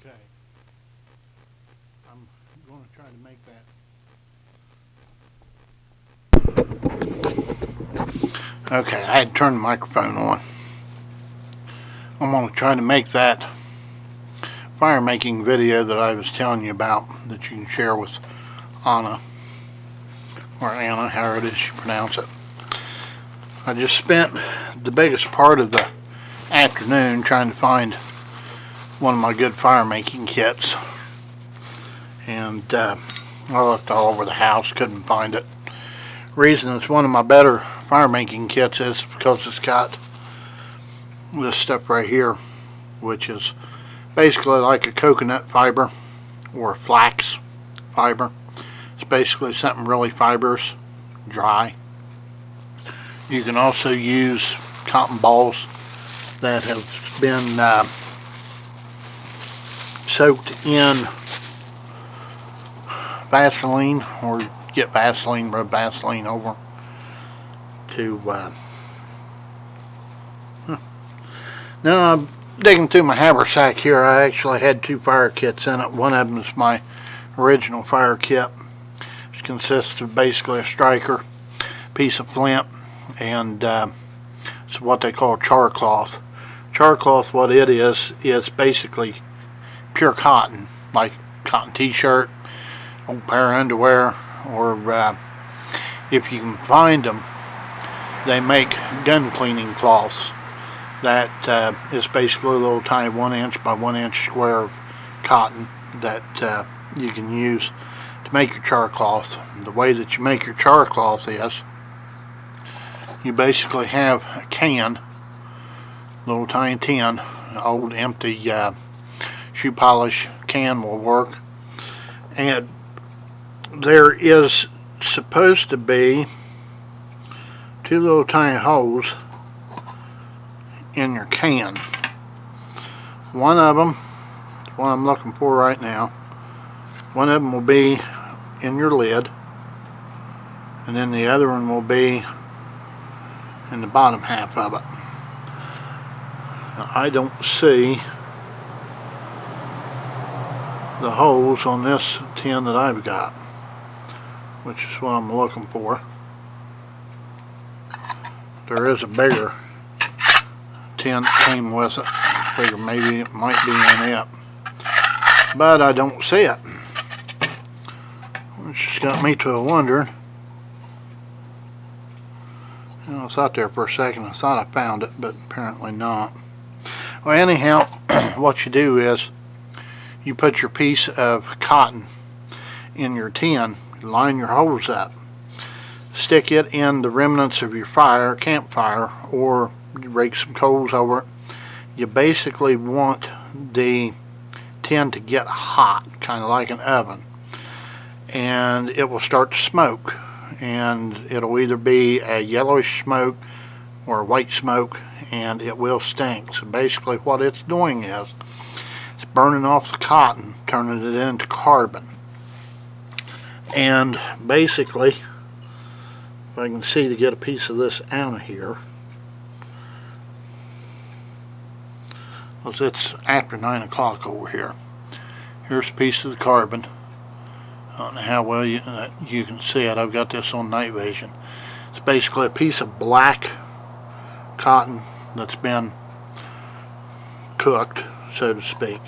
Okay. I'm going to try to make that. Okay, I had turned the microphone on. I'm going to try to make that fire making video that I was telling you about that you can share with Anna, or Anna, however it is you pronounce it. I just spent the biggest part of the afternoon trying to find one of my good fire making kits, and I looked all over the house, couldn't find it. Reason it's one of my better fire making kits is because it's got this stuff right here, which is basically like a coconut fiber or flax fiber. It's basically something really fibrous, dry. You can also use cotton balls that have been soaked in Vaseline, or get Vaseline, rub Vaseline over to now I'm digging through my haversack here. I actually had two fire kits in it. One of them is my original fire kit, which consists of basically a striker, piece of flint, and it's what they call char cloth. Char cloth, what it is basically pure cotton, like cotton t-shirt, old pair of underwear, or if you can find them, they make gun cleaning cloths. That is basically a little tiny 1 inch by 1 inch square of cotton that you can use to make your char cloth. The way that you make your char cloth is you basically have a can, little tiny tin, an old empty shoe polish can will work, and there is supposed to be two little tiny holes in your can. One of them, what I'm looking for right now, one of them will be in your lid, and then the other one will be in the bottom half of it. Now, I don't see the holes on this tin that I've got, which is what I'm looking for. There is a bigger tin that came with it. I figure maybe it might be in it, but I don't see it, which just got me to wondering. I thought there for a second, I thought I found it, but apparently not. Well, anyhow, what you do is you put your piece of cotton in your tin, line your holes up, stick it in the remnants of your campfire, or you rake some coals over it. You basically want the tin to get hot, kind of like an oven, and it will start to smoke, and it'll either be a yellowish smoke or a white smoke, and it will stink. So basically what it's doing is it's burning off the cotton, turning it into carbon. And basically, if I can see to get a piece of this out of here, because it's after 9 o'clock over here. Here's a piece of the carbon. I don't know how well you can see it. I've got this on night vision. It's basically a piece of black cotton that's been cooked, so to speak.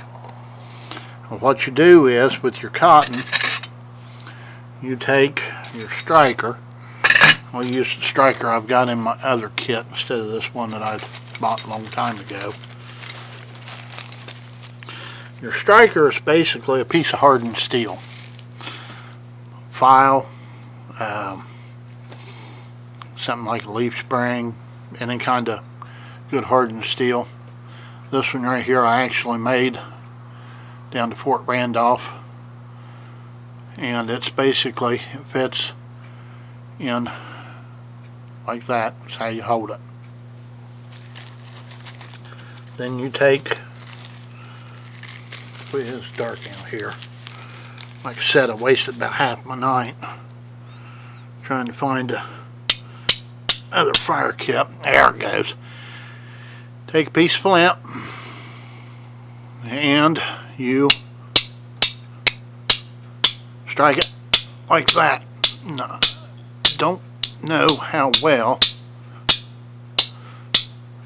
Well, what you do is, with your cotton, you take your striker. I'll use the striker I've got in my other kit instead of this one that I bought a long time ago. Your striker is basically a piece of hardened steel. File, something like a leaf spring, any kind of good hardened steel. This one right here I actually made down to Fort Randolph, and it's basically, it fits in like that. That's how you hold it. Then you take, it is dark out here. Like I said, I wasted about half my night trying to find another fire kit. There it goes. Take a piece of flint, and you strike it like that. No, don't know how well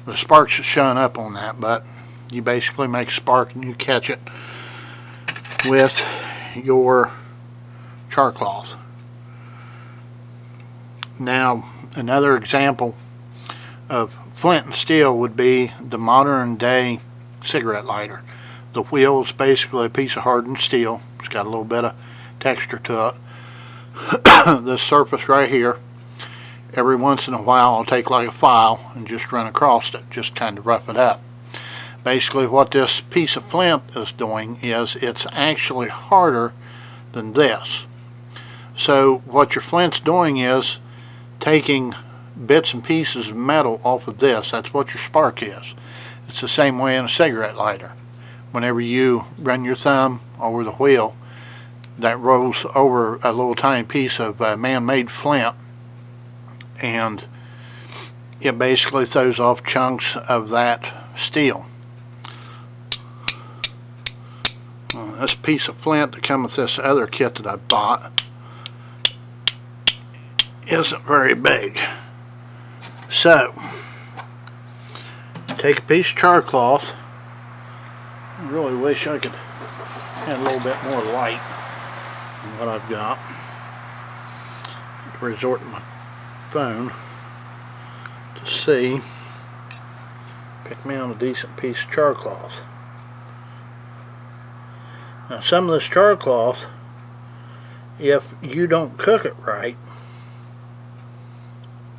the sparks are showing up on that, but you basically make a spark and you catch it with your char cloth. Now, another example of flint and steel would be the modern day cigarette lighter. The wheel is basically a piece of hardened steel. It's got a little bit of texture to it. This surface right here, every once in a while I'll take like a file and just run across it, just kind of rough it up. Basically what this piece of flint is doing is it's actually harder than this. So what your flint's doing is taking bits and pieces of metal off of this. That's what your spark is. It's the same way in a cigarette lighter. Whenever you run your thumb over the wheel, that rolls over a little tiny piece of man-made flint, and it basically throws off chunks of that steel. This piece of flint that comes with this other kit that I bought isn't very big. So, take a piece of char cloth. I really wish I could have a little bit more light than what I've got. Resort to my phone to see. Pick me on a decent piece of char cloth. Now, some of this char cloth, if you don't cook it right,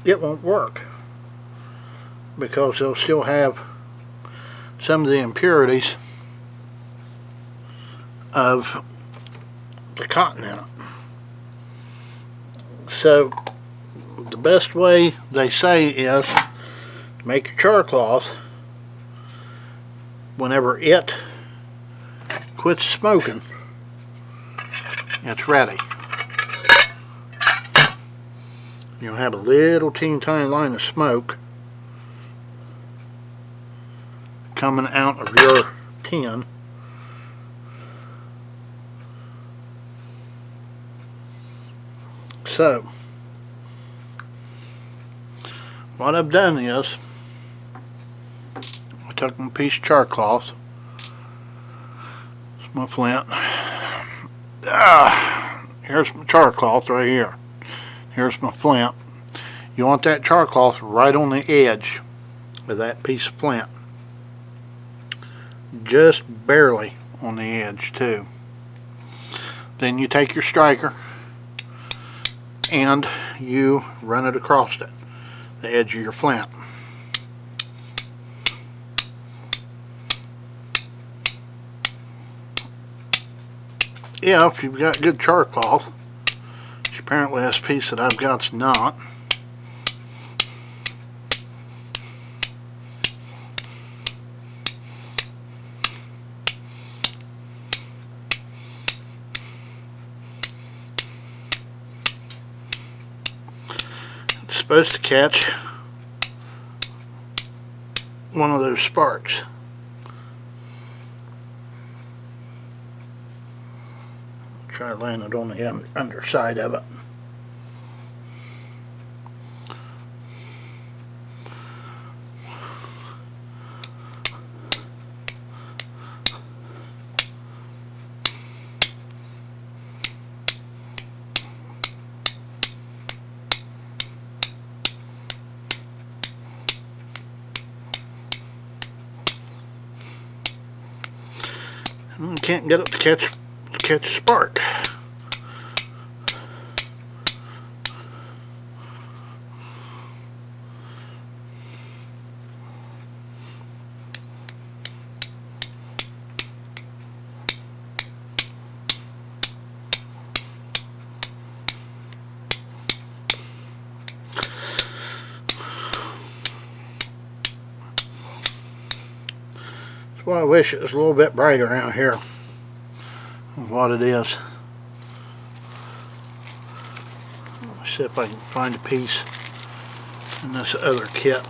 it won't work, because it'll still have some of the impurities of the cotton in it. So the best way, they say, is to make your char cloth whenever it quits smoking, it's ready. You'll have a little teeny tiny line of smoke coming out of your tin. So, what I've done is, I took my piece of char cloth, it's my flint, here's my char cloth right here. Here's my flint. You want that char cloth right on the edge of that piece of flint. Just barely on the edge too. Then you take your striker and you run it across it, the edge of your flint. If you've got good char cloth, which apparently this piece that I've got's not, it's supposed to catch one of those sparks. Try to land it on the underside of it. And can't get it to catch a spark. That's why I wish it was a little bit brighter around here of what it is. Let's see if I can find a piece in this other kit.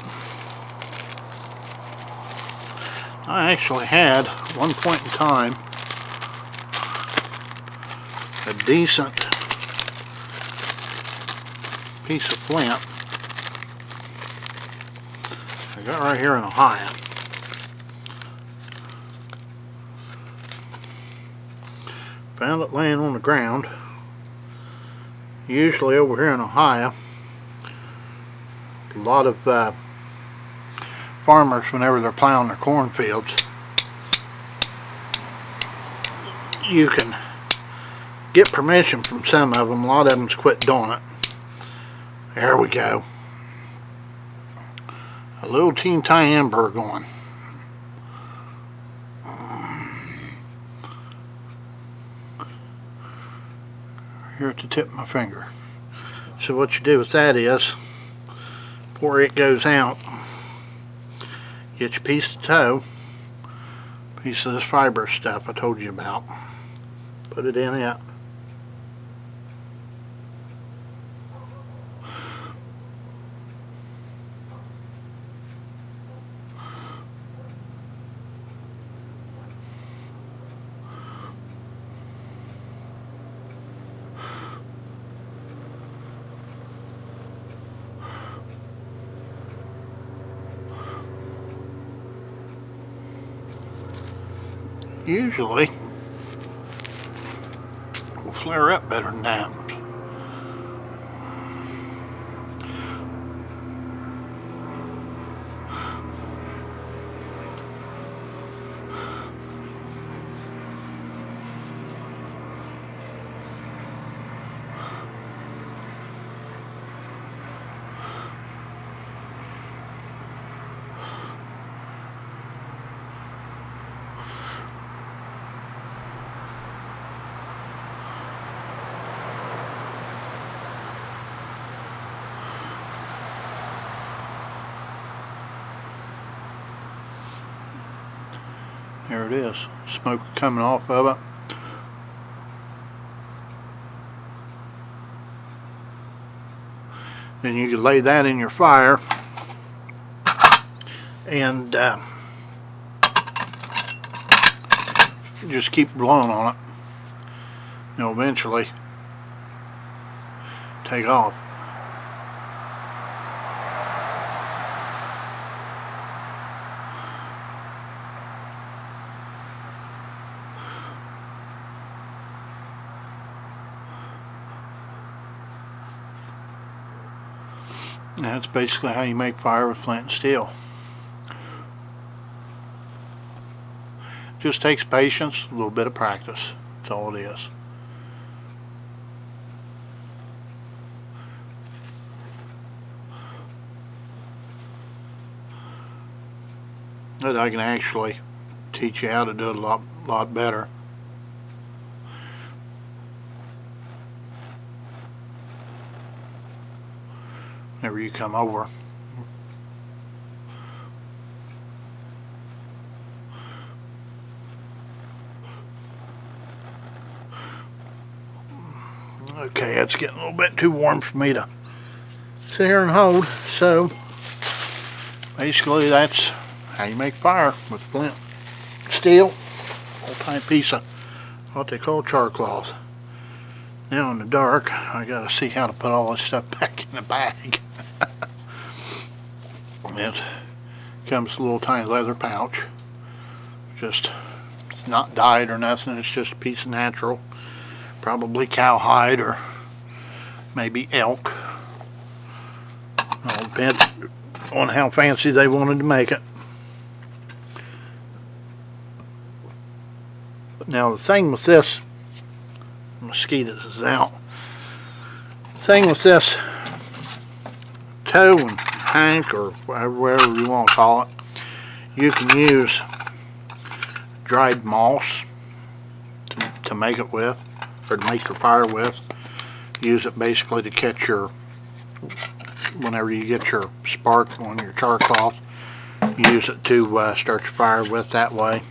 I actually had, at one point in time, a decent piece of flint. I got right here in Ohio. Found it laying on the ground. Usually over here in Ohio, a lot of farmers, whenever they're plowing their cornfields, you can get permission from some of them. A lot of them's quit doing it. There we go. A little teeny tiny ember going. Here at the tip of my finger. So what you do with that is, before it goes out, get your piece of tow, piece of this fiber stuff I told you about, put it in it. Usually will flare up better than that. There it is, smoke coming off of it. Then you could lay that in your fire and just keep blowing on it. It'll eventually take off. That's basically how you make fire with flint and steel. Just takes patience, a little bit of practice. That's all it is. But I can actually teach you how to do it a lot better. Whenever you come over. Okay, it's getting a little bit too warm for me to sit here and hold. So basically that's how you make fire with flint, steel, old tiny piece of what they call char cloth. Now in the dark, I gotta see how to put all this stuff back in the bag. It comes with a little tiny leather pouch. Just not dyed or nothing, it's just a piece of natural, probably cowhide or maybe elk. All depends on how fancy they wanted to make it. But now the thing with this, mosquitoes is out. The thing with this tow and tank, or whatever you want to call it, you can use dried moss to make it with, or to make your fire with. Use it basically to catch your, whenever you get your spark on your char cloth, use it to start your fire with that way.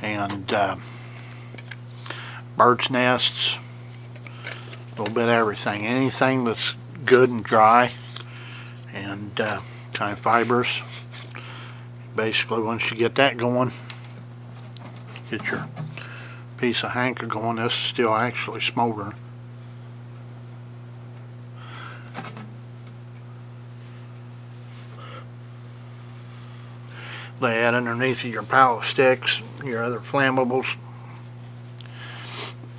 And bird's nests, a little bit of everything, anything that's good and dry, and kind of fibers. Basically once you get that going, get your piece of hanker going. This is still actually smoldering. Lay that underneath of your pile of sticks, your other flammables,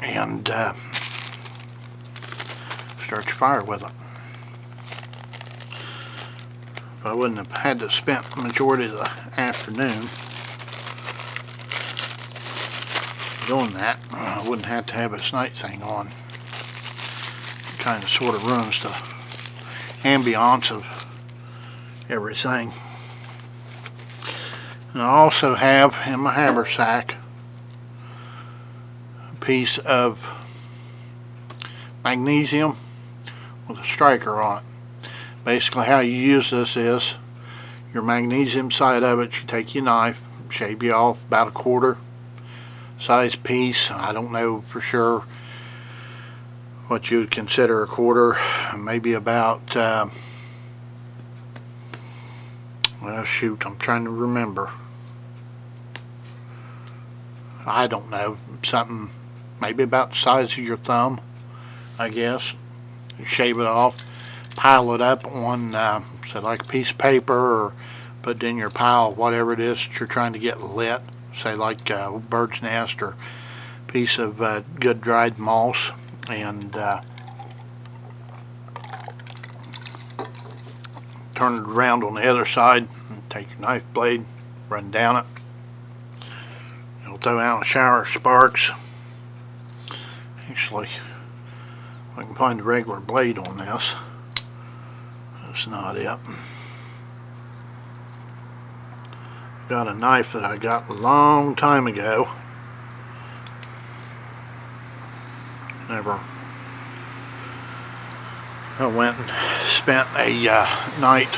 and start your fire with it. If I wouldn't have had to spend the majority of the afternoon doing that, I wouldn't have to have this night thing on. It kind of sort of ruins the ambiance of everything. And I also have in my haversack a piece of magnesium with a striker on it. Basically how you use this is your magnesium side of it, you take your knife, shave you off about a quarter size piece. I don't know for sure what you would consider a quarter, maybe about well shoot, I'm trying to remember. I don't know, something maybe about the size of your thumb, I guess. You shave it off, pile it up on say like a piece of paper, or put it in your pile, whatever it is that you're trying to get lit, say like a bird's nest or piece of good dried moss, and turn it around on the other side and take your knife blade, run down it. It'll throw out a shower of sparks. Actually, if I can find a regular blade on this, that's not it. Got a knife that I got a long time ago. I went and spent a night